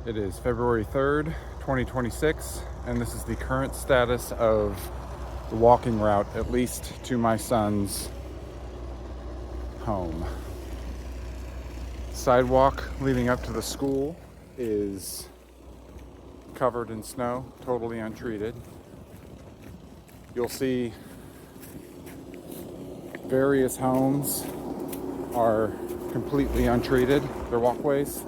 It is February 3rd, 2026, and this is the current status of the walking route, at least to my son's home. Sidewalk leading up to the school is covered in snow, totally untreated. You'll see various homes are completely untreated, their walkways.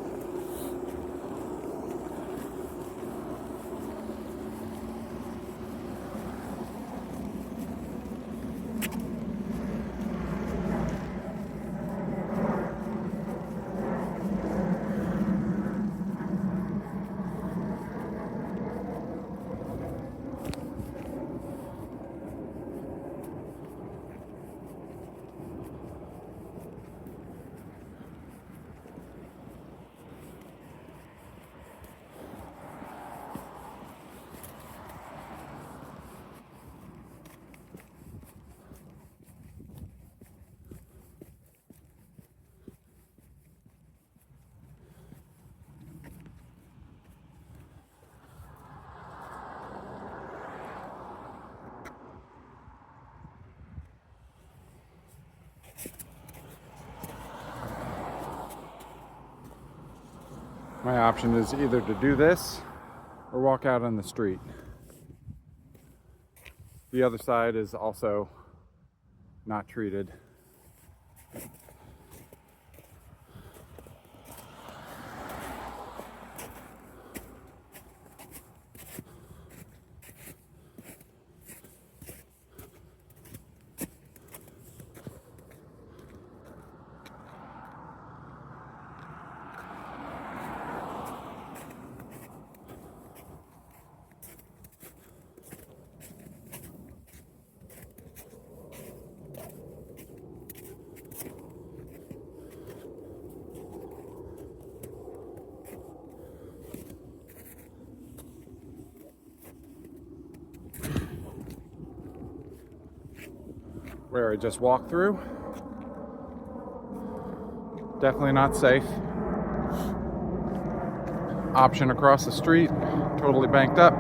My option is either to do this or walk out on the street. The other side is also not treated. Where I just walked through, definitely not safe. Option across the street, totally banked up.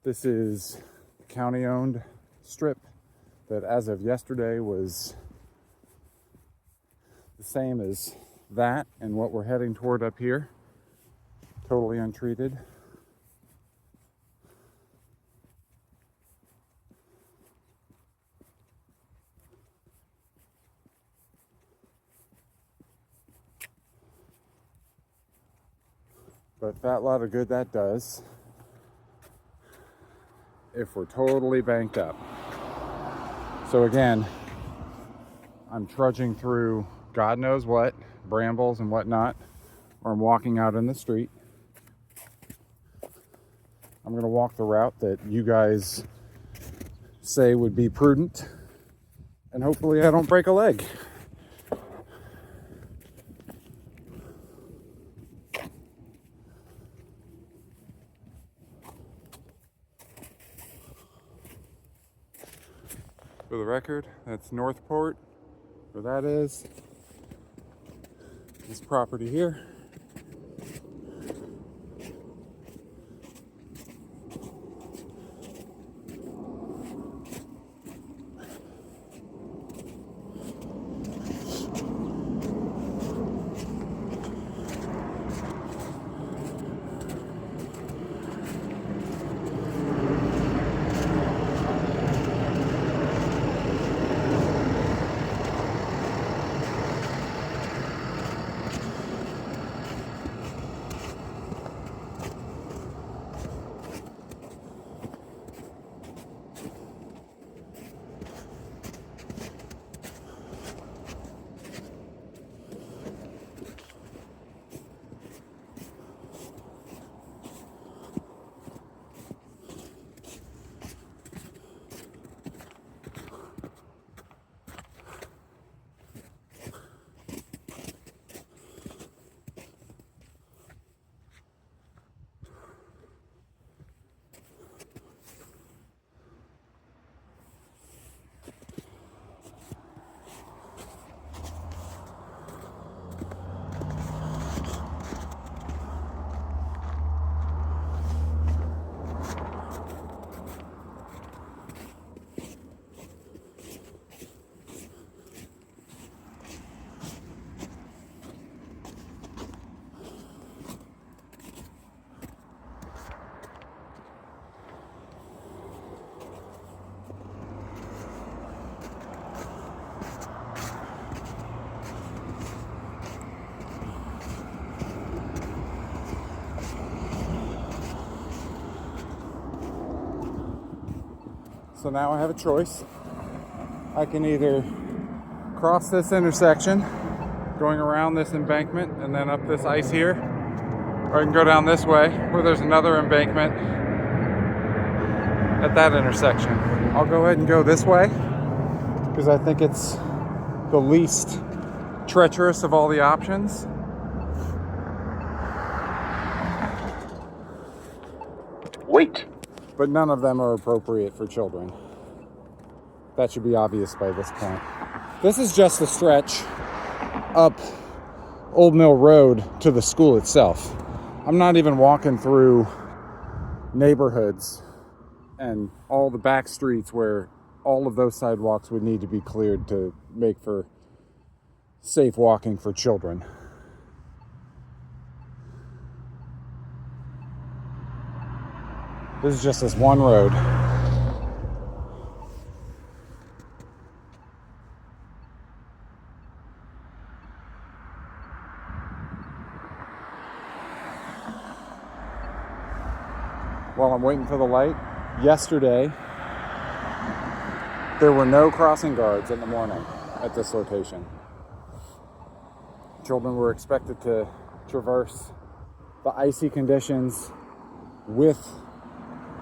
This is a county-owned strip that as of yesterday was the same as that and what we're heading toward up here. Totally untreated. But that lot of good that does if we're totally banked up. So again, I'm trudging through God knows what, brambles and whatnot, or I'm walking out in the street. I'm gonna walk the route that you guys say would be prudent, and hopefully I don't break a leg. For the record, that's Northport, where that is. This property here. So now I have a choice. I can either cross this intersection, going around this embankment and then up this ice here, or I can go down this way where there's another embankment at that intersection. I'll go ahead and go this way because I think it's the least treacherous of all the options. Wait. But none of them are appropriate for children. That should be obvious by this point. This is just a stretch up Old Mill Road to the school itself. I'm not even walking through neighborhoods and all the back streets where all of those sidewalks would need to be cleared to make for safe walking for children. This is just this one road. While I'm waiting for the light, yesterday there were no crossing guards in the morning at this location. Children were expected to traverse the icy conditions with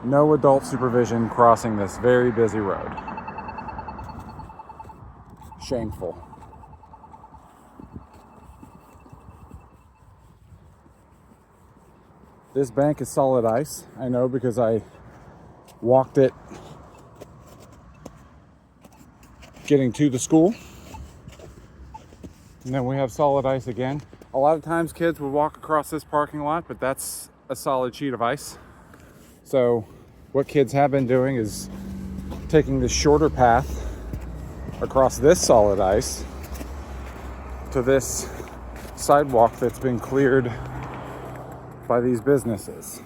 no adult supervision crossing this very busy road. Shameful. This bank is solid ice. I know because I walked it getting to the school. And then we have solid ice again. A lot of times kids would walk across this parking lot, but that's a solid sheet of ice. So what kids have been doing is taking the shorter path across this solid ice to this sidewalk that's been cleared by these businesses.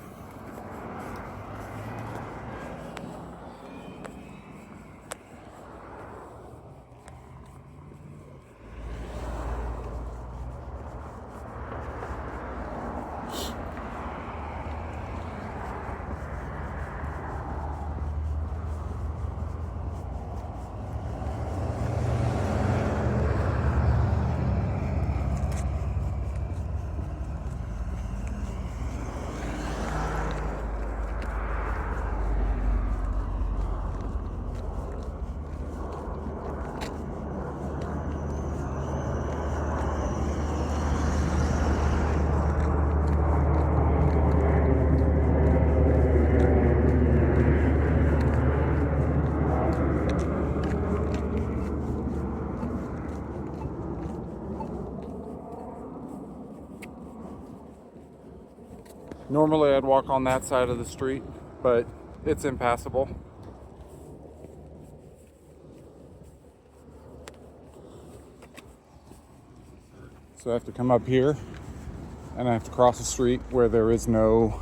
Normally I'd walk on that side of the street, but it's impassable. So I have to come up here and I have to cross the street where there is no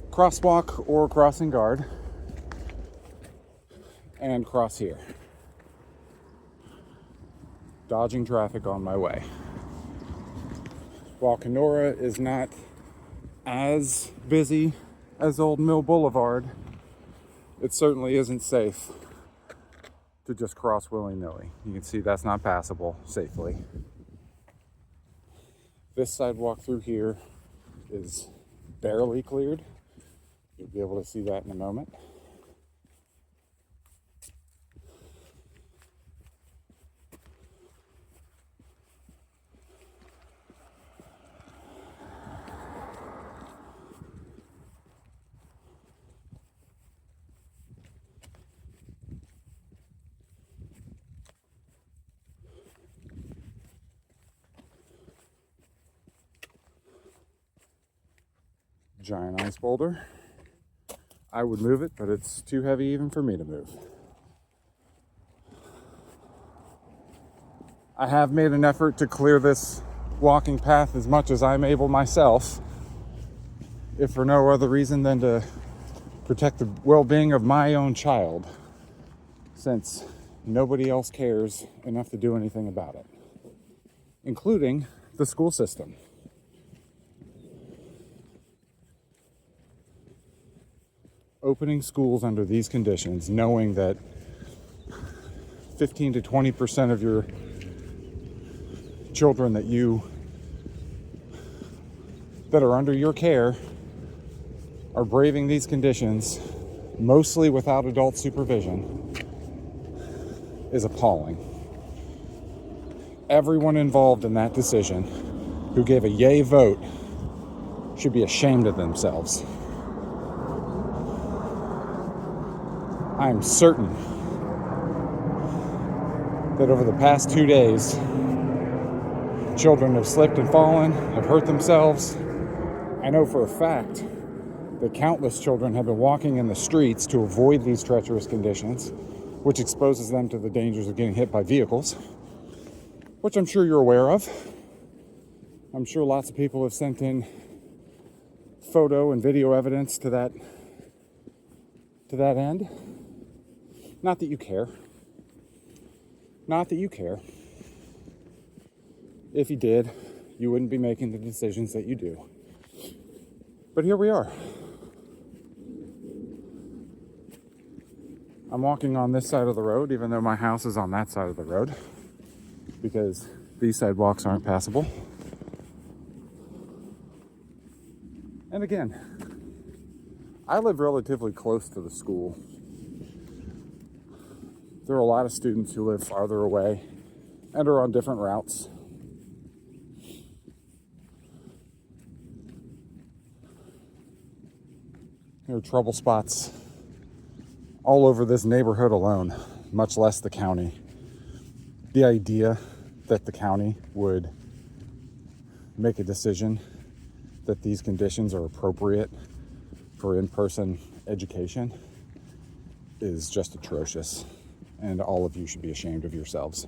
crosswalk or crossing guard and cross here. Dodging traffic on my way. While Kenora is not as busy as Old Mill Boulevard, it certainly isn't safe to just cross willy-nilly. You can see that's not passable safely. This sidewalk through here is barely cleared. You'll be able to see that in a moment. Giant ice boulder. I would move it, but it's too heavy even for me to move. I have made an effort to clear this walking path as much as I'm able myself, if for no other reason than to protect the well-being of my own child, since nobody else cares enough to do anything about it, including the school system. opening schools under these conditions, knowing that 15 to 20% of your children that are under your care are braving these conditions, mostly without adult supervision, is appalling. Everyone involved in that decision who gave a yay vote should be ashamed of themselves. I'm certain that over the past 2 days, children have slipped and fallen, have hurt themselves. I know for a fact that countless children have been walking in the streets to avoid these treacherous conditions, which exposes them to the dangers of getting hit by vehicles, which I'm sure you're aware of. I'm sure lots of people have sent in photo and video evidence to that end. Not that you care. Not that you care. If you did, you wouldn't be making the decisions that you do. But here we are. I'm walking on this side of the road, even though my house is on that side of the road, because these sidewalks aren't passable. And again, I live relatively close to the school. There are a lot of students who live farther away and are on different routes. There are trouble spots all over this neighborhood alone, much less the county. The idea that the county would make a decision that these conditions are appropriate for in-person education is just atrocious, and all of you should be ashamed of yourselves.